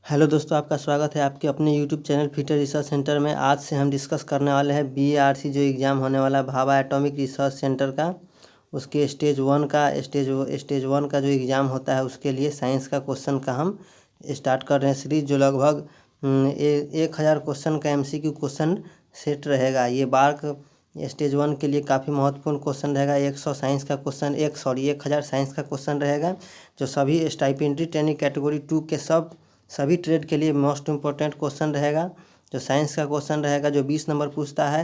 Hello दोस्तों, आपका स्वागत है आपके अपने YouTube channel fitter research centre में। आज से हम डिस्कस करने वाले हैं BARC जो एग्ज़ाम होने वाला है भाभा एटॉमिक रिसर्च सेंटर का, उसके स्टेज वन का जो एग्ज़ाम होता है उसके लिए साइंस का क्वेश्चन का हम स्टार्ट कर रहे हैं सीरीज, जो लगभग 1000 क्वेश्चन का MCQ क्वेश्चन सेट रहेगा। ये बार्क स्टेज वन के लिए काफ़ी महत्वपूर्ण क्वेश्चन रहेगा। 100 साइंस का क्वेश्चन 1000 साइंस का क्वेश्चन रहेगा, जो सभी स्टाइपेंड्री ट्रेनिंग कैटेगरी 2 के सभी ट्रेड के लिए मोस्ट इम्पोर्टेंट क्वेश्चन रहेगा। जो साइंस का क्वेश्चन रहेगा जो 20 नंबर पूछता है,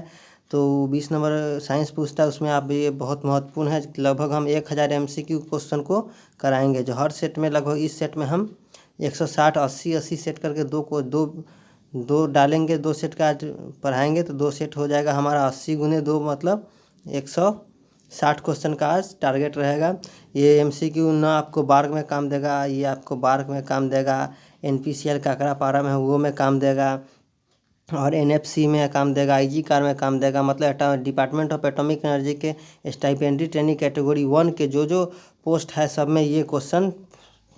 तो 20 नंबर साइंस पूछता है, उसमें आप ये बहुत महत्वपूर्ण है। लगभग हम 1000 MCQ क्वेश्चन को कराएंगे, जो हर सेट में लगभग इस सेट में हम 160 80 सेट करके दो डालेंगे। 2 सेट का आज पढ़ाएंगे तो 2 सेट हो जाएगा हमारा 80 गुने 2 मतलब 160 क्वेश्चन का आज टारगेट रहेगा। ये MCQ ना आपको बार्क में काम देगा, ये आपको बार्क में काम देगा, NPCL काकरा पारा में वो में काम देगा, और NFC में काम देगा, IG कार में काम देगा। मतलब डिपार्टमेंट ऑफ एटॉमिक एनर्जी के स्टाइपेंड्री ट्रेनिंग कैटेगरी 1 के जो पोस्ट है सब में ये क्वेश्चन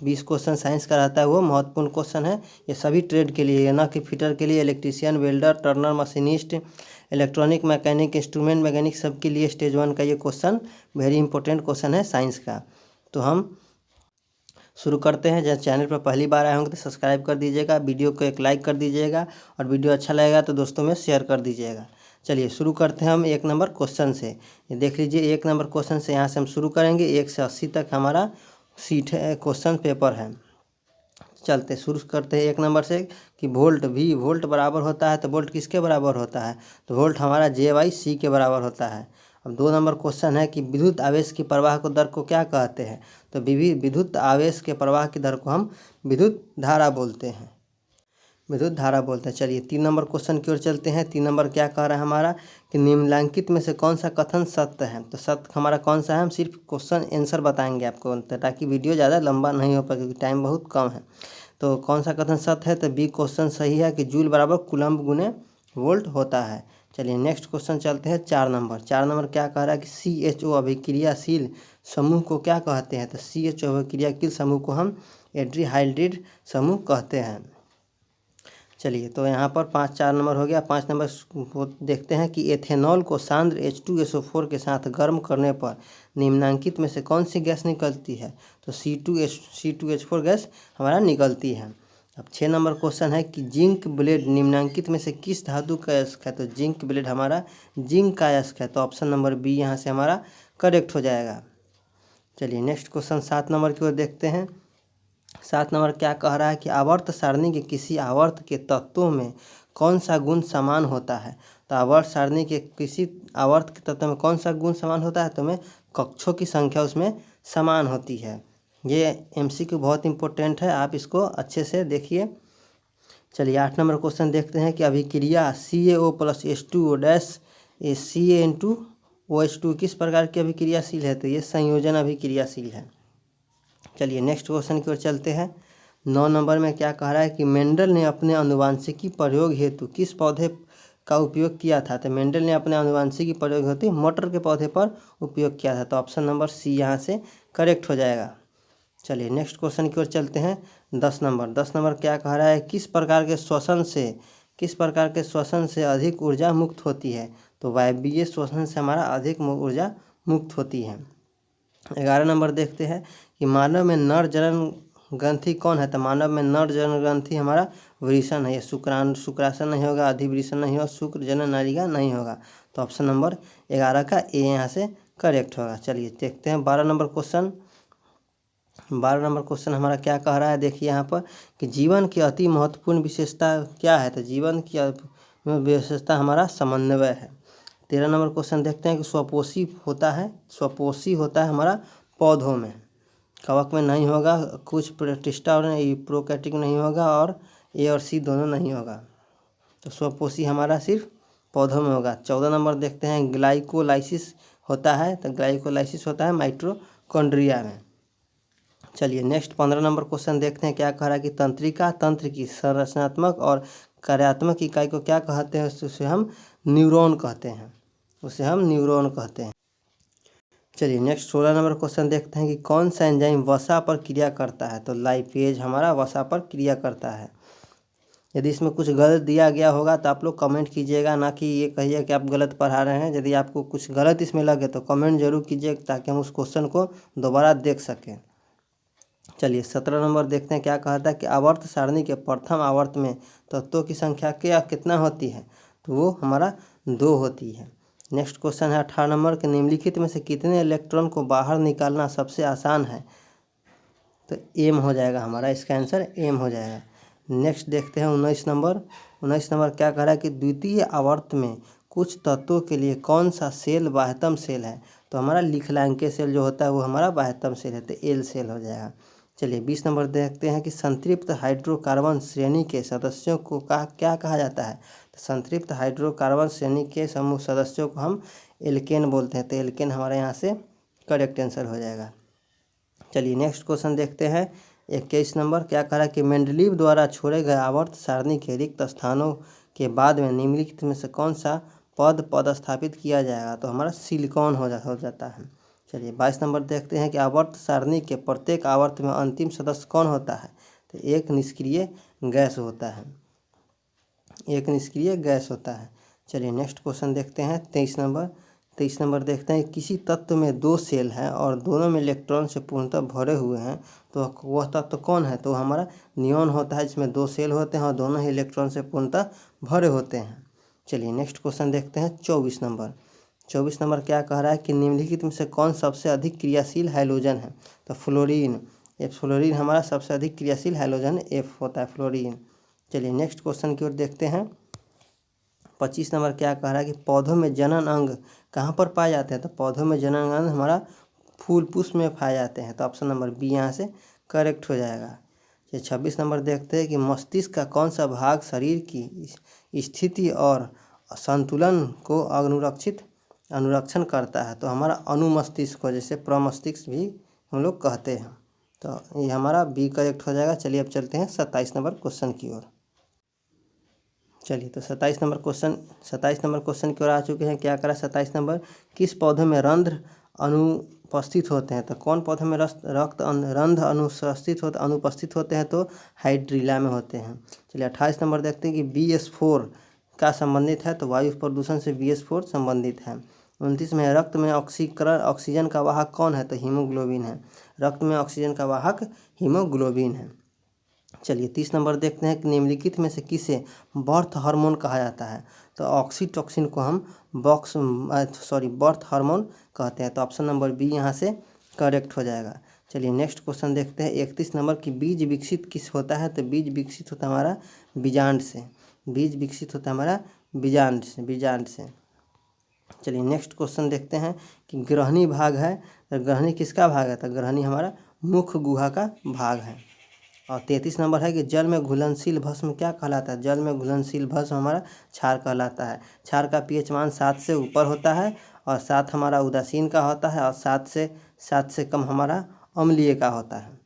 20 क्वेश्चन साइंस का रहता है, वो महत्वपूर्ण क्वेश्चन है। ये सभी ट्रेड के लिए, ना कि फिटर के लिए, electrician, welder, Turner, machinist, electronic mechanic, instrument mechanic, सबके लिए स्टेज 1 का ये क्वेश्चन वेरी इंपॉर्टेंट क्वेश्चन है साइंस का। तो हम शुरू करते हैं। जब चैनल पर पहली बार आए होंगे तो सब्सक्राइब कर दीजिएगा, वीडियो को एक लाइक कर दीजिएगा, और वीडियो अच्छा लगेगा तो दोस्तों में शेयर कर दीजिएगा। चलिए शुरू करते हैं हम 1 नंबर क्वेश्चन से। ये देख लीजिए, 1 नंबर क्वेश्चन से यहाँ से हम शुरू करेंगे। 1 से 80 तक हमारा सीट है, क्वेश्चन पेपर है। चलते शुरू करते हैं 1 नंबर से कि वोल्ट बराबर होता है, तो वोल्ट किसके बराबर होता है? तो वोल्ट हमारा J/C के बराबर होता है। अब 2 नंबर क्वेश्चन है कि विद्युत आवेश की प्रवाह को दर को क्या कहते हैं? तो विद्युत आवेश के प्रवाह की दर को हम विद्युत धारा बोलते हैं। चलिए 3 नंबर क्वेश्चन की ओर चलते हैं। 3 नंबर क्या कह रहा है हमारा कि निम्नलिखित में से कौन सा कथन सत्य है? तो सत्य हमारा कौन सा है? हम सिर्फ क्वेश्चन आंसर बताएंगे आपको, ताकि वीडियो ज़्यादा लंबा नहीं हो पाए, क्योंकि टाइम बहुत कम है। तो कौन सा कथन सत्य है? तो बी क्वेश्चन सही है कि जूल बराबर कूलम्ब गुने वोल्ट होता है। चलिए नेक्स्ट क्वेश्चन चलते हैं 4 नंबर। 4 नंबर क्या कह रहा है कि CHO अभिक्रियाशील समूह को क्या कहते हैं? तो CHO अभिक्रियाशील समूह को हम एल्डिहाइड समूह कहते हैं। चलिए तो यहाँ पर 4 नंबर हो गया। 5 नंबर को देखते हैं कि एथेनॉल को सांद्र H2SO4 के साथ गर्म करने पर निम्नलिखित में से कौन सी गैस निकलती है? तो C2H4 गैस हमारा निकलती है। अब 6 नंबर क्वेश्चन है कि जिंक ब्लेड निम्नलिखित में से किस धातु का अयस्क है? तो जिंक ब्लेड हमारा जिंक का अयस्क है, तो ऑप्शन नंबर बी यहाँ से हमारा करेक्ट हो जाएगा। चलिए नेक्स्ट क्वेश्चन 7 नंबर की ओर देखते हैं। 7 नंबर क्या कह रहा है कि आवर्त सारणी के किसी आवर्त के तत्वों में कौन सा गुण समान होता है? तो आवर्त सारणी के किसी आवर्त के तत्व में कौन सा गुण समान होता है? तो में कक्षों की संख्या उसमें समान होती है। ये MCQ बहुत इंपॉर्टेंट है, आप इसको अच्छे से देखिए। चलिए 8 नंबर क्वेश्चन देखते हैं कि अभिक्रिया CaO + H2O डैश Ca₂OH2 किस प्रकार की अभिक्रियाशील है? तो ये संयोजन अभिक्रियाशील है। चलिए नेक्स्ट क्वेश्चन की ओर चलते हैं। 9 नंबर में क्या कह रहा है कि मेंडल ने अपने आनुवांशिकी प्रयोग हेतु किस पौधे का उपयोग किया था? तो मेंडल ने अपने आनुवांशिकी प्रयोग हेतु मटर के पौधे पर उपयोग किया था, तो ऑप्शन नंबर सी यहाँ से करेक्ट हो जाएगा। चलिए नेक्स्ट क्वेश्चन की ओर चलते हैं। 10 नंबर क्या कह रहा है किस प्रकार के श्वसन से अधिक ऊर्जा मुक्त होती है? तो वायवीय श्वसन से हमारा अधिक ऊर्जा मुक्त होती है। 11 नंबर देखते हैं कि मानव में नर जनन ग्रंथि कौन है? तो मानव में नर जनन ग्रंथि हमारा वृषण है। ये शुक्रासन नहीं होगा, अधिवृषण नहीं होगा, शुक्र जनन नालिका नहीं होगा, तो ऑप्शन नंबर 11 का ए यहाँ से करेक्ट होगा। चलिए देखते हैं 12 नंबर क्वेश्चन। 12 नंबर क्वेश्चन हमारा क्या कह रहा है, देखिए यहाँ पर कि जीवन की अति महत्वपूर्ण विशेषता क्या है? तो जीवन की विशेषता हमारा समन्वय है। 13 नंबर क्वेश्चन देखते हैं कि स्वपोषी होता है हमारा पौधों में, कवक में नहीं होगा, कुछ प्रोटिस्टा और प्रोकैटिक नहीं होगा, और ए और सी दोनों नहीं होगा, तो स्वपोषी हमारा सिर्फ पौधों में होगा। 14 नंबर देखते हैं ग्लाइकोलाइसिस होता है, तो ग्लाइकोलाइसिस होता है माइटोकॉन्ड्रिया में। चलिए नेक्स्ट 15 नंबर क्वेश्चन देखते हैं क्या कह रहा है कि तंत्र की संरचनात्मक और कार्यात्मक इकाई को क्या कहते हैं? उसे हम न्यूरॉन कहते हैं। चलिए नेक्स्ट 16 नंबर क्वेश्चन देखते हैं कि कौन सा एंजाइम वसा पर क्रिया करता है। तो लाइपेज हमारा वसा पर क्रिया करता है। यदि इसमें कुछ गलत दिया गया होगा तो आप लोग कमेंट कीजिएगा, ना कि ये कहिए कि आप गलत पढ़ा रहे हैं। यदि आपको कुछ गलत इसमें लगे तो कमेंट जरूर कीजिए ताकि हम उस क्वेश्चन को दोबारा देख सकें। चलिए 17 नंबर देखते हैं क्या कहता है कि आवर्त सारणी के प्रथम आवर्त में तत्वों की संख्या कितना होती है। तो वो हमारा 2 होती है। नेक्स्ट क्वेश्चन है 18 नंबर के निम्नलिखित में से कितने इलेक्ट्रॉन को बाहर निकालना सबसे आसान है। तो एम हो जाएगा हमारा, इसका आंसर एम हो जाएगा। नेक्स्ट देखते हैं 19 नंबर। 19 नंबर क्या कह रहा है कि द्वितीय आवर्त में कुछ तत्वों के लिए कौन सा सेल बाह्यतम सेल है। तो हमारा लिखलांकीय सेल जो होता है वो हमारा बाह्यतम सेल है, तो एल सेल हो जाएगा। चलिए 20 नंबर देखते हैं कि संतृप्त हाइड्रोकार्बन श्रेणी के सदस्यों को क्या कहा जाता है। तो संतृप्त हाइड्रोकार्बन श्रेणी के समूह सदस्यों को हम एल्केन बोलते हैं, तो एल्केन हमारे यहाँ से करेक्ट आंसर हो जाएगा। चलिए नेक्स्ट क्वेश्चन देखते हैं 21 नंबर। क्या कह रहा है कि मेंडलीव द्वारा छोड़े गए आवर्त सारणी के रिक्त स्थानों के बाद में निम्नलिखित में से कौन सा पद स्थापित किया जाएगा। तो हमारा सिलिकॉन हो जाता है। चलिए 22 नंबर देखते हैं कि आवर्त सारणी के प्रत्येक आवर्त में अंतिम सदस्य कौन होता है। तो एक निष्क्रिय गैस होता है, एक निष्क्रिय गैस होता है। चलिए नेक्स्ट क्वेश्चन देखते हैं 23 नंबर। 23 नंबर देखते हैं किसी तत्व में 2 सेल हैं और दोनों में इलेक्ट्रॉन से पूर्णतः भरे हुए हैं, तो वह तत्व कौन है। तो हमारा नियॉन होता है, जिसमें 2 सेल होते हैं और दोनों ही इलेक्ट्रॉन से पूर्णतः भरे होते हैं। चलिए नेक्स्ट क्वेश्चन देखते हैं 24 नंबर। 24 नंबर क्या कह रहा है कि निम्नलिखित में से कौन सबसे अधिक क्रियाशील हाइड्रोजन है। तो फ्लोरीन, फ्लोरीन हमारा सबसे अधिक क्रियाशील हाइड्रोजन एफ होता है, फ्लोरीन। चलिए नेक्स्ट क्वेश्चन की ओर देखते हैं। 25 नंबर क्या कह रहा है कि पौधों में जनन अंग कहाँ पर पाए जाते हैं। तो पौधों में जनन अंग हमारा फूल पुष्प में पाए जाते हैं, तो ऑप्शन नंबर बी यहाँ से करेक्ट हो जाएगा। ये 26 नंबर देखते हैं कि मस्तिष्क का कौन सा भाग शरीर की स्थिति और संतुलन को अनुरक्षण करता है। तो हमारा अनुमस्तिष्क को, जैसे प्रमस्तिष्क भी हम लोग कहते हैं, तो ये हमारा बी करेक्ट हो जाएगा। चलिए अब चलते हैं 27 नंबर क्वेश्चन की ओर। चलिए तो 27 नंबर क्वेश्चन की ओर आ चुके हैं। क्या करा 27 नंबर, किस पौधे में रंध्र अनुपस्थित होते हैं। तो कौन पौधे में रंध्र अनुपस्थित होते हैं। तो हाइड्रीला में होते हैं। चलिए 28 नंबर देखते हैं कि BS4 का संबंधित है। तो वायु प्रदूषण से BS4 संबंधित है। 29 में रक्त में ऑक्सीजन का वाहक कौन है। तो हीमोग्लोबिन है, रक्त में ऑक्सीजन का वाहक हीमोग्लोबिन है। चलिए 30 नंबर देखते हैं कि निम्नलिखित में से किसे बर्थ हार्मोन कहा जाता है। तो ऑक्सीटोसिन को हम बर्थ हार्मोन कहते हैं, तो ऑप्शन नंबर बी यहाँ से करेक्ट हो जाएगा। चलिए नेक्स्ट क्वेश्चन देखते हैं 31 नंबर की बीज विकसित किस होता है। तो बीज विकसित होता है हमारा बीजांड से, बीज विकसित होता है हमारा बीजांड से। चलिए नेक्स्ट क्वेश्चन देखते हैं कि ग्रहणी भाग है। तो ग्रहणी किसका भाग है। तो ग्रहणी हमारा मुख गुहा का भाग है। और 33 नंबर है कि जल में घुलनशील भस्म क्या कहलाता है। जल में घुलनशील भस्म हमारा क्षार कहलाता है। क्षार का pH मान 7 से ऊपर होता है और 7 हमारा उदासीन का होता है और 7 से कम हमारा अम्लीय का होता है।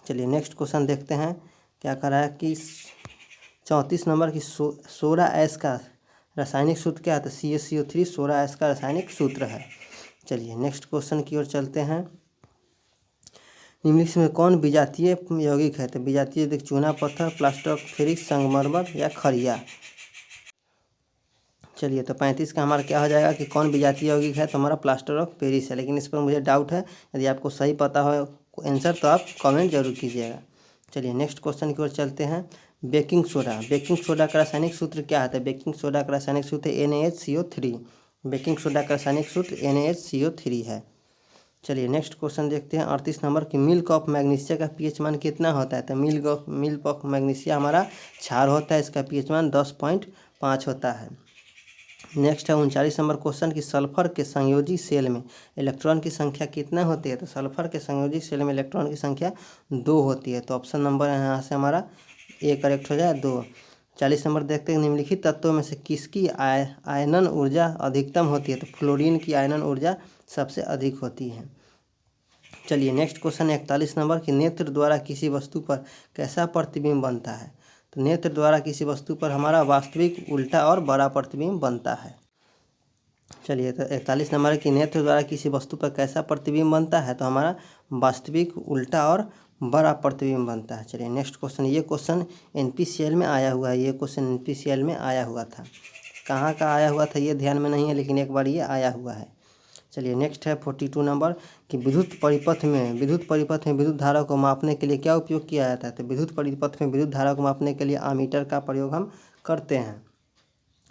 चलिए नेक्स्ट क्वेश्चन देखते हैं क्या कह रहा है कि 34 नंबर की सोडा ऐश का रासायनिक सूत्र क्या है। तो CaCO3 सोडा ऐश का रासायनिक सूत्र है। चलिए नेक्स्ट क्वेश्चन की ओर चलते हैं। निम्नलिखित में कौन विजातीय यौगिक है। तो विजातीय यौगिक चूना पत्थर, प्लास्टर ऑफ पेरिस, संगमरमर या खड़िया। चलिए तो 35 का हमारा क्या हो जाएगा कि कौन विजातीय यौगिक है। तो हमारा प्लास्टर ऑफ पेरिस है, लेकिन इस पर मुझे डाउट है। यदि आपको सही पता हो आंसर तो आप कमेंट जरूर कीजिएगा। चलिए नेक्स्ट क्वेश्चन की ओर चलते हैं। बेकिंग सोडा का रासायनिक सूत्र क्या है। तो बेकिंग सोडा का रासायनिक सूत्र NaHCO3। बेकिंग सोडा का रासायनिक सूत्र NaHCO3 है। चलिए नेक्स्ट क्वेश्चन देखते हैं 38 नंबर की मिल्क ऑफ मैग्नीशिया का pH मान कितना होता है। तो मिल्क ऑफ मैग्नीशिया हमारा क्षार होता है, इसका pH मान 10.5 होता है। नेक्स्ट है 39 नंबर क्वेश्चन की सल्फर के संयोजी सेल में इलेक्ट्रॉन की संख्या कितना होती है। तो सल्फर के संयोजी सेल में इलेक्ट्रॉन की संख्या 2 होती है, तो ऑप्शन नंबर यहाँ से हमारा ए करेक्ट हो जाए 2। 40 नंबर देखते हैं निम्नलिखित तत्वों में से किसकी आयनन ऊर्जा अधिकतम होती है। तो फ्लोरीन की आयनन ऊर्जा सबसे अधिक होती है। चलिए नेक्स्ट क्वेश्चन 41 नंबर कि नेत्र द्वारा किसी वस्तु पर कैसा प्रतिबिंब बनता है। तो नेत्र द्वारा किसी वस्तु पर हमारा वास्तविक, उल्टा और बड़ा प्रतिबिंब बनता है। चलिए, तो 41 नंबर कि नेत्र द्वारा किसी वस्तु पर कैसा प्रतिबिंब बनता है, तो हमारा वास्तविक, उल्टा और बड़ा प्रतिबिंब बनता है। चलिए नेक्स्ट क्वेश्चन, ये क्वेश्चन एनपीसीएल में आया हुआ है, ये क्वेश्चन एनपीसीएल में आया हुआ था। कहाँ का आया हुआ था ये ध्यान में नहीं है, लेकिन एक बार ये आया हुआ है। चलिए नेक्स्ट है 42 नंबर कि विद्युत परिपथ में विद्युत धारा को मापने के लिए क्या उपयोग किया जाता है, तो विद्युत परिपथ में विद्युत धारा को मापने के लिए आमीटर का प्रयोग हम करते हैं।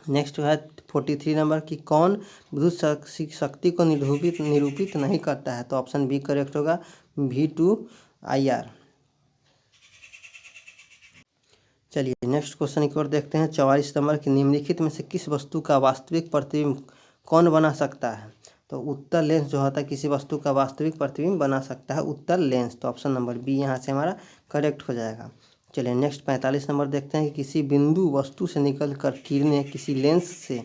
नेक्स्ट है 43 नंबर कि कौन विद्युत शक्ति को निरूपित नहीं करता है, तो ऑप्शन बी करेक्ट होगा, V2IR। चलिए नेक्स्ट क्वेश्चन की ओर देखते हैं। 44 नंबर कि निम्नलिखित में से किस वस्तु का वास्तविक प्रतिबिंब कौन बना सकता है, तो उत्तल लेंस जो होता है किसी वस्तु का वास्तविक प्रतिबिंब बना सकता है, उत्तल लेंस, तो ऑप्शन नंबर बी यहाँ से हमारा करेक्ट हो जाएगा। चलिए नेक्स्ट 45 नंबर देखते हैं कि किसी बिंदु वस्तु से निकलकर किरणें किसी लेंस से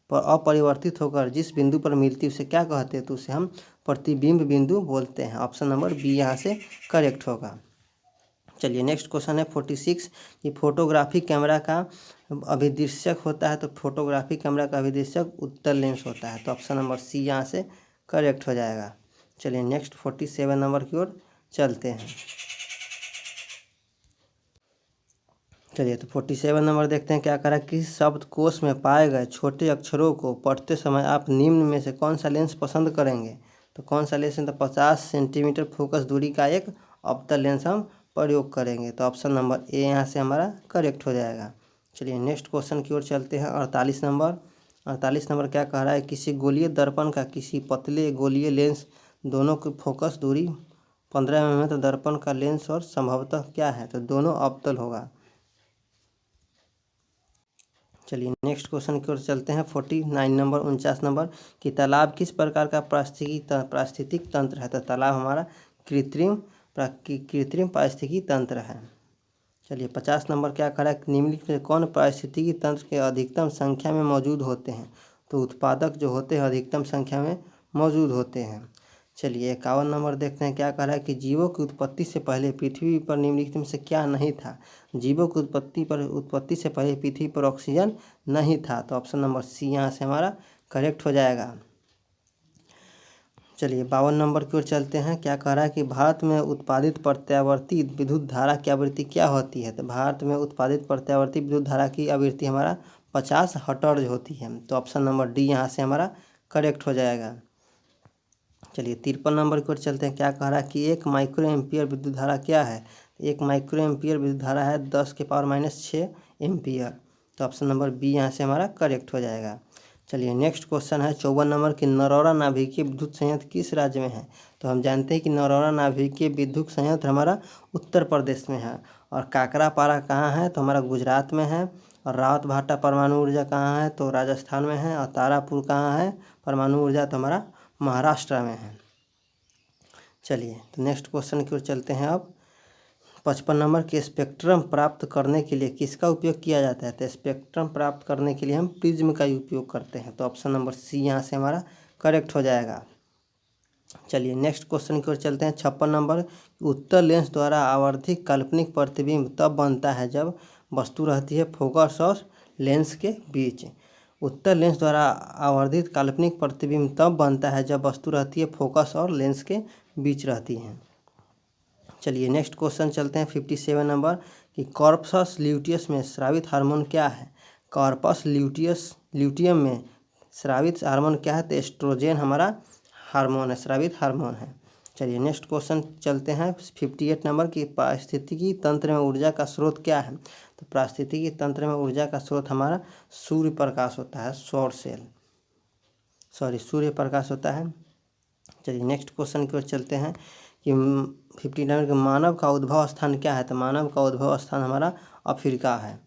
अपरिवर्तित होकर जिस बिंदु पर मिलती है उसे क्या कहते हैं, तो उसे हम प्रतिबिंब बिंदु बोलते हैं। ऑप्शन नंबर बी यहाँ से करेक्ट होगा। चलिए नेक्स्ट क्वेश्चन है 46 कि फोटोग्राफी कैमरा का अभिदृश्यक होता है, तो फोटोग्राफी कैमरा का अभिदृश्यक उत्तल लेंस होता है, तो ऑप्शन नंबर सी यहाँ से करेक्ट हो जाएगा। चलिए नेक्स्ट 47 नंबर की ओर चलते हैं। चलिए, तो 47 नंबर देखते हैं क्या करा कि शब्दकोश में पाए गए छोटे अक्षरों को पढ़ते समय आप निम्न में से कौन सा लेंस पसंद करेंगे, तो कौन सा लेंस है, तो 50 सेंटीमीटर फोकस दूरी का एक अवतल लेंस हम प्रयोग करेंगे, तो ऑप्शन नंबर ए यहाँ से हमारा करेक्ट हो जाएगा। चलिए नेक्स्ट क्वेश्चन की ओर चलते हैं। 48 नंबर क्या कह रहा है, किसी गोलीय दर्पण का किसी पतले गोलीय लेंस दोनों की फोकस दूरी 15 mm है, तो दर्पण का लेंस और संभवतः क्या है, तो दोनों अवतल होगा। चलिए नेक्स्ट क्वेश्चन की ओर चलते हैं। 49 नंबर कि तालाब किस प्रकार का पारिस्थितिक तंत्र है, तो तालाब हमारा कृत्रिम पारिस्थितिकी तंत्र है। चलिए 50 नंबर क्या कह रहा है, निम्नलिखित में कौन पारिस्थितिकी तंत्र के अधिकतम संख्या में मौजूद होते हैं, तो उत्पादक जो होते हैं अधिकतम संख्या में मौजूद होते हैं। चलिए 51 नंबर देखते हैं क्या कह रहा है कि जीवों की उत्पत्ति से पहले पृथ्वी पर निम्नलिखित में से क्या नहीं था, जीवों की उत्पत्ति से पहले पृथ्वी पर ऑक्सीजन नहीं था, तो ऑप्शन नंबर सी यहाँ से हमारा करेक्ट हो जाएगा। चलिए 52 नंबर की ओर चलते हैं। क्या कह रहा है कि भारत में उत्पादित प्रत्यावर्ती विद्युत धारा की आवृत्ति क्या होती है, तो भारत में उत्पादित प्रत्यावर्ती विद्युत धारा की आवृत्ति हमारा 50 हर्ट्ज होती है, तो ऑप्शन नंबर डी यहाँ से हमारा करेक्ट हो जाएगा। चलिए 53 नंबर की ओर चलते हैं। क्या कह रहा है कि 1 माइक्रो एम्पियर विद्युत धारा क्या है, 1 माइक्रो एम्पियर विद्युत धारा है 10⁻⁻6 एम्पियर, तो ऑप्शन नंबर बी यहाँ से हमारा करेक्ट हो जाएगा। चलिए नेक्स्ट क्वेश्चन है 54 नंबर कि नरौरा नाभिकीय विद्युत संयंत्र किस राज्य में है, तो हम जानते हैं कि नरौरा नाभिकीय विद्युत संयंत्र हमारा उत्तर प्रदेश में है, और काकरापारा कहाँ है, तो हमारा गुजरात में है, और रावतभाटा परमाणु ऊर्जा कहाँ है, तो राजस्थान में है, और तारापुर कहाँ है परमाणु ऊर्जा, तो हमारा महाराष्ट्र में है। चलिए तो नेक्स्ट क्वेश्चन की ओर चलते हैं। अब 55 नंबर के स्पेक्ट्रम प्राप्त करने के लिए किसका उपयोग किया जाता है, तो स्पेक्ट्रम प्राप्त करने के लिए हम प्रिज्म का उपयोग करते हैं, तो ऑप्शन नंबर सी यहाँ से हमारा करेक्ट हो जाएगा। चलिए नेक्स्ट क्वेश्चन की ओर चलते हैं। 56 नंबर उत्तल लेंस द्वारा आवर्धित काल्पनिक प्रतिबिंब तब बनता है जब वस्तु रहती है फोकस और लेंस के बीच। उत्तल लेंस द्वारा आवर्धित काल्पनिक प्रतिबिंब तब बनता है जब वस्तु रहती है फोकस और लेंस के बीच रहती है। चलिए नेक्स्ट क्वेश्चन चलते हैं। 57 नंबर कि कॉर्पस ल्यूटियस में स्रावित हार्मोन क्या है, कॉर्पस ल्यूटियम में स्रावित हार्मोन क्या है, तो एस्ट्रोजन हमारा हार्मोन है, स्रावित हार्मोन है। चलिए नेक्स्ट क्वेश्चन चलते हैं। 58 नंबर की पारिस्थितिकी तंत्र में ऊर्जा का स्रोत क्या है, तो पारिस्थितिकी तंत्र में ऊर्जा का स्रोत हमारा सूर्य प्रकाश होता है, सूर्य प्रकाश होता है। चलिए नेक्स्ट क्वेश्चन की ओर चलते हैं कि 59 के मानव का उद्भव स्थान क्या है, तो मानव का उद्भव स्थान हमारा अफ्रीका है।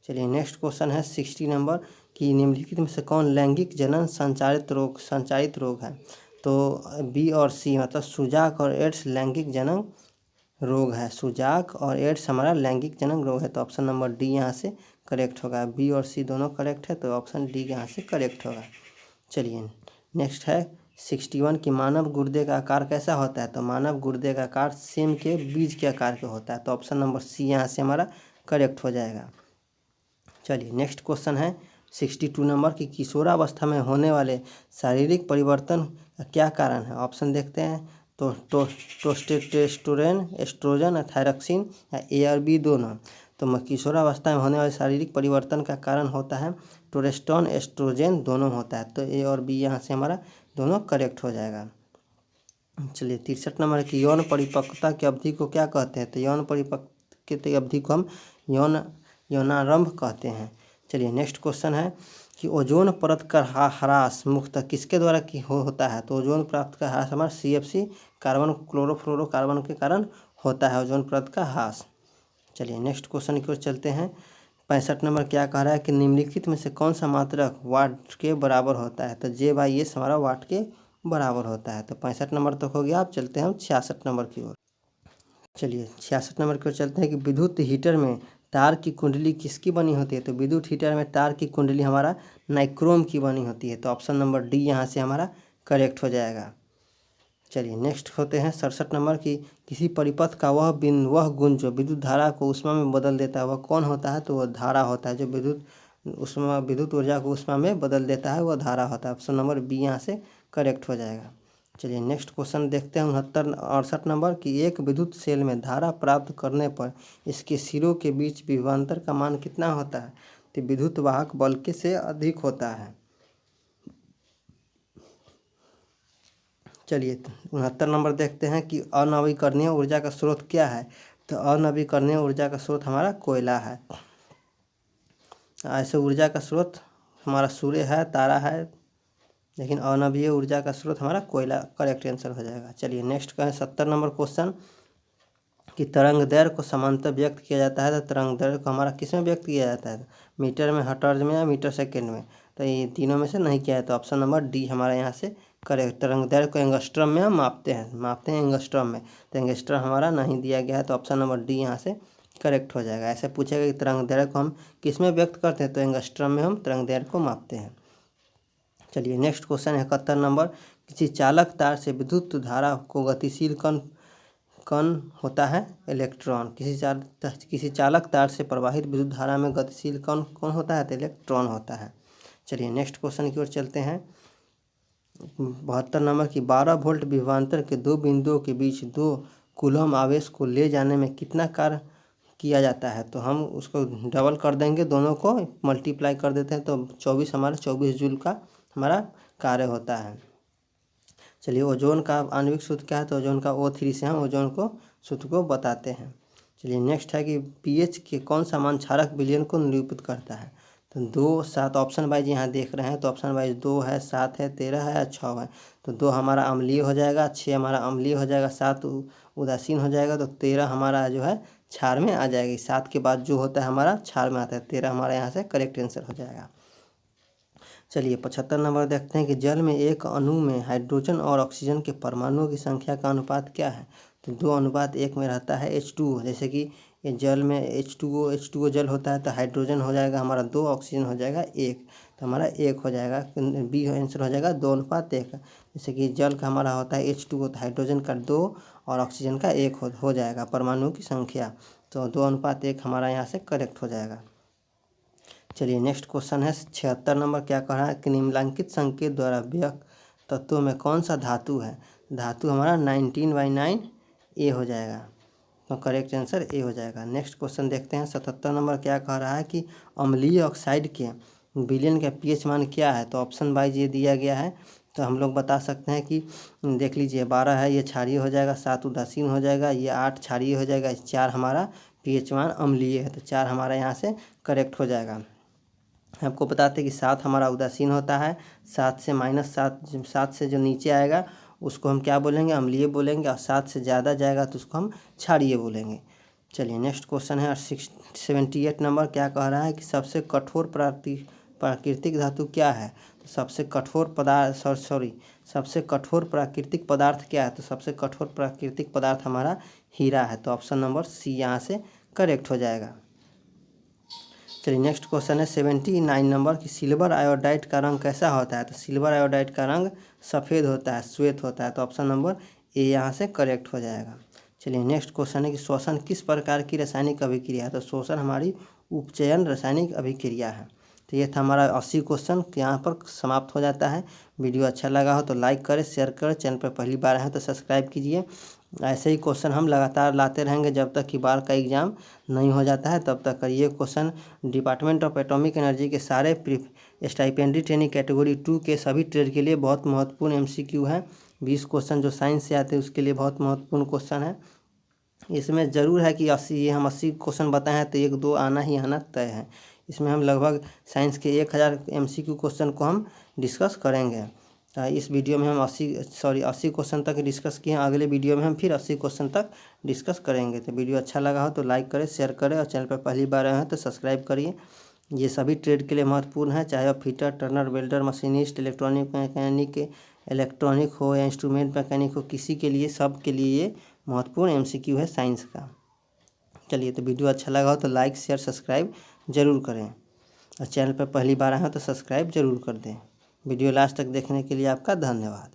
चलिए नेक्स्ट क्वेश्चन है 60 नंबर कि निम्नलिखित में से कौन लैंगिक जनन संचारित रोग है, तो बी और सी मतलब सुजाक और एड्स लैंगिक जनन रोग है, सुजाक और एड्स हमारा लैंगिक जनन रोग है, तो ऑप्शन नंबर डी यहाँ से करेक्ट होगा। बी और सी दोनों करेक्ट है, तो ऑप्शन डी यहाँ से करेक्ट होगा। चलिए नेक्स्ट है 61 कि मानव गुर्दे का आकार कैसा होता है, तो मानव गुर्दे का आकार सेम के बीज के आकार के होता है, तो ऑप्शन नंबर सी यहाँ से हमारा करेक्ट हो जाएगा। चलिए नेक्स्ट क्वेश्चन है 62 नंबर की किशोरावस्था में होने वाले शारीरिक परिवर्तन का क्या कारण है। ऑप्शन देखते हैं तो टेस्टोस्टेरोन, एस्ट्रोजन, थायरॉक्सिन या ए और बी दोनों। तो किशोरावस्था में होने वाले शारीरिक परिवर्तन का कारण होता है टेस्टोस्टेरोन, एस्ट्रोजन दोनों होता है। तो ए और बी यहाँ से हमारा दोनों करेक्ट हो जाएगा। चलिए 63 नंबर की यौन परिपक्वता की अवधि को क्या कहते हैं। तो यौन परिपक्वता की अवधि को हम यौनारंभ कहते हैं। चलिए नेक्स्ट क्वेश्चन है कि ओजोन परत का ह्रास मुख्यतः किसके द्वारा होता है। तो ओजोन परत का ह्रास हमारा CFC कार्बन क्लोरोफ्लोरोकार्बन के कारण होता है ओजोन परत का ह्रास। चलिए नेक्स्ट क्वेश्चन की ओर चलते हैं। 65 नंबर क्या कह रहा है कि निम्नलिखित में से कौन सा मात्रक वाट के बराबर होता है। तो J/S हमारा वाट के बराबर होता है। तो 65 नंबर तक हो गया। अब चलते हैं हम 66 नंबर की ओर। चलिए 66 नंबर की ओर चलते हैं कि विद्युत हीटर में तार की कुंडली किसकी बनी होती है। तो विद्युत हीटर में तार की कुंडली हमारा नाइक्रोम की बनी होती है। तो ऑप्शन नंबर डी यहाँ से हमारा करेक्ट हो जाएगा। चलिए नेक्स्ट होते हैं 67 नंबर की किसी परिपथ का वह गुण जो विद्युत धारा को ऊष्मा में बदल देता है वह कौन होता है। तो वह धारा होता है। जो विद्युत ऊर्जा को ऊष्मा में बदल देता है वह धारा होता है। ऑप्शन नंबर बी यहाँ से करेक्ट हो जाएगा। चलिए नेक्स्ट क्वेश्चन देखते हैं 68 नंबर की एक विद्युत सेल में धारा प्राप्त करने पर इसके सिरों के बीच विभवांतर का मान कितना होता है। तो विद्युत वाहक बल के से अधिक होता है। चलिए 69 नंबर देखते हैं कि अनवीकरणीय ऊर्जा का स्रोत क्या है। तो अनवीकरणीय ऊर्जा का स्रोत हमारा कोयला है। ऐसे ऊर्जा का स्रोत हमारा सूर्य है, तारा है, लेकिन अनवीय ऊर्जा का स्रोत हमारा कोयला करेक्ट आंसर हो जाएगा। चलिए नेक्स्ट का है 70 नंबर क्वेश्चन कि तरंग दैर्घ्य को समांतर व्यक्त किया जाता है। तो तरंग दैर्घ्य को हमारा किस में व्यक्त किया जाता है। मीटर में, हर्ट्ज में या मीटर सेकेंड में। तो ये तीनों में से नहीं किया है। तो ऑप्शन नंबर डी हमारा यहाँ से करेक्ट। तरंग दैर्घ्य को एंगस्ट्रम में हम मापते हैं एंगस्ट्रम में। तो एंगस्ट्रम हमारा नहीं दिया गया है। तो ऑप्शन नंबर डी यहाँ से करेक्ट हो जाएगा। ऐसे पूछेगा कि तरंग दैर्घ्य को हम किस में व्यक्त करते हैं। तो एंगस्ट्रम में हम तरंग दैर्घ्य को मापते हैं। चलिए नेक्स्ट क्वेश्चन है 71 नंबर किसी चालक तार से विद्युत धारा को गतिशील कण होता है इलेक्ट्रॉन। किसी चालक तार से प्रवाहित विद्युत धारा में गतिशील कण कौन होता है। तो इलेक्ट्रॉन होता है। चलिए नेक्स्ट क्वेश्चन की ओर चलते हैं। 72 नंबर की 12 वोल्ट विभवांतर के दो बिंदुओं के बीच 2 कूलम आवेश को ले जाने में कितना कार्य किया जाता है। तो हम उसको डबल कर देंगे, दोनों को मल्टीप्लाई कर देते हैं। तो 24 जूल का हमारा कार्य होता है। चलिए ओजोन का आणविक सूत्र क्या है। तो ओजोन का O3 से हम ओजोन को सूत्र को बताते हैं। चलिए नेक्स्ट है कि pH के कौन सा मान क्षारक विलयन को निरूपित करता है। तो 2, 7 ऑप्शन वाइज यहाँ देख रहे हैं। तो ऑप्शन वाइज 2 है, 7 है, 13 है या 6 है। तो 2 हमारा अम्लीय हो जाएगा, 6 हमारा अम्लीय हो जाएगा, 7 उदासीन हो जाएगा। तो 13 हमारा जो है क्षार में आ जाएगी। 7 के बाद जो होता है हमारा क्षार में आता है। 13 हमारा यहाँ से करेक्ट आंसर हो जाएगा। चलिए 75 नंबर देखते हैं कि जल में एक अणु में हाइड्रोजन और ऑक्सीजन के परमाणुओं की संख्या का अनुपात क्या है। तो 2:1 में रहता है H2O। जैसे कि ये जल में H2O जल होता है। तो हाइड्रोजन हो जाएगा हमारा 2, ऑक्सीजन हो जाएगा 1। तो हमारा 1 हो जाएगा, बी आंसर हो जाएगा 2:1। जैसे कि जल का हमारा होता है H2O, तो हाइड्रोजन का 2 और ऑक्सीजन का 1 हो जाएगा परमाणुओं की संख्या। तो 2:1 हमारा यहाँ से करेक्ट हो जाएगा। चलिए नेक्स्ट क्वेश्चन है 76 नंबर क्या कह रहा है कि निम्नलिखित संकेत द्वारा व्यक्त तत्वों में कौन सा धातु है। धातु हमारा 19/9 ए हो जाएगा। तो करेक्ट आंसर ए हो जाएगा। नेक्स्ट क्वेश्चन देखते हैं 77 नंबर क्या कह रहा है कि अम्लीय ऑक्साइड के विलयन का pH मान क्या है। तो ऑप्शन वाइज ये दिया गया है। तो हम लोग बता सकते हैं कि देख लीजिए 12 है, ये क्षारीय हो जाएगा, 7 उदासीन हो जाएगा, ये 8 क्षारीय हो जाएगा, 4 हमारा pH मान अम्लीय है। तो 4 हमारा यहाँ से करेक्ट हो जाएगा। आपको बताते हैं कि 7 हमारा उदासीन होता है। 7 से -7, 7 से जो नीचे आएगा उसको हम क्या बोलेंगे, अम्लीय बोलेंगे। और 7 से ज़्यादा जाएगा तो उसको हम क्षारीय बोलेंगे। चलिए नेक्स्ट क्वेश्चन है 78 नंबर क्या कह रहा है कि सबसे कठोर प्राकृतिक धातु क्या है। तो सबसे कठोर प्राकृतिक पदार्थ क्या है। तो सबसे कठोर प्राकृतिक पदार्थ हमारा हीरा है। तो ऑप्शन नंबर सी यहाँ से करेक्ट हो जाएगा। चलिए नेक्स्ट क्वेश्चन है 79 नंबर कि सिल्वर आयोडाइड का रंग कैसा होता है। तो सिल्वर आयोडाइड का रंग सफ़ेद होता है, श्वेत होता है। तो ऑप्शन नंबर ए यहाँ से करेक्ट हो जाएगा। चलिए नेक्स्ट क्वेश्चन है कि श्वसन किस प्रकार की रासायनिक अभिक्रिया है। तो श्वसन हमारी उपचयन रासायनिक अभिक्रिया है। तो ये था हमारा 80 क्वेश्चन, यहाँ पर समाप्त हो जाता है। वीडियो अच्छा लगा हो तो लाइक करें, शेयर करें, चैनल पर पहली बार आए हैं तो सब्सक्राइब कीजिए। ऐसे ही क्वेश्चन हम लगातार लाते रहेंगे जब तक कि बार का एग्ज़ाम नहीं हो जाता है, तब तक ये question department of atomic energy के सारे स्टाइपेंड्री ट्रेनिंग कैटेगरी 2 के सभी ट्रेड के लिए बहुत महत्वपूर्ण MCQ है। 20 क्वेश्चन जो साइंस से आते हैं उसके लिए बहुत महत्वपूर्ण क्वेश्चन है। इसमें ज़रूर है कि 80 क्वेश्चन बताए हैं तो 1-2 आना ही आना तय है। इसमें हम लगभग साइंस के 1000 MCQ क्वेश्चन को हम डिस्कस करेंगे। इस वीडियो में हम 80 क्वेश्चन तक डिस्कस किए हैं। अगले वीडियो में हम फिर 80 क्वेश्चन तक डिस्कस करेंगे। तो वीडियो अच्छा लगा हो तो लाइक करें, शेयर करें और चैनल पर पहली बार आए हैं तो सब्सक्राइब करिए। ये सभी ट्रेड के लिए महत्वपूर्ण है, चाहे वह fitter, Turner, welder, machinist, electronic हो या इंस्ट्रूमेंट मैकेनिक हो, किसी के लिए, सब के लिए ये महत्वपूर्ण MCQ है साइंस का। चलिए, तो वीडियो अच्छा लगा हो तो लाइक, शेयर, सब्सक्राइब ज़रूर करें और चैनल पर पहली बार आए हो तो सब्सक्राइब ज़रूर कर दें। वीडियो लास्ट तक देखने के लिए आपका धन्यवाद।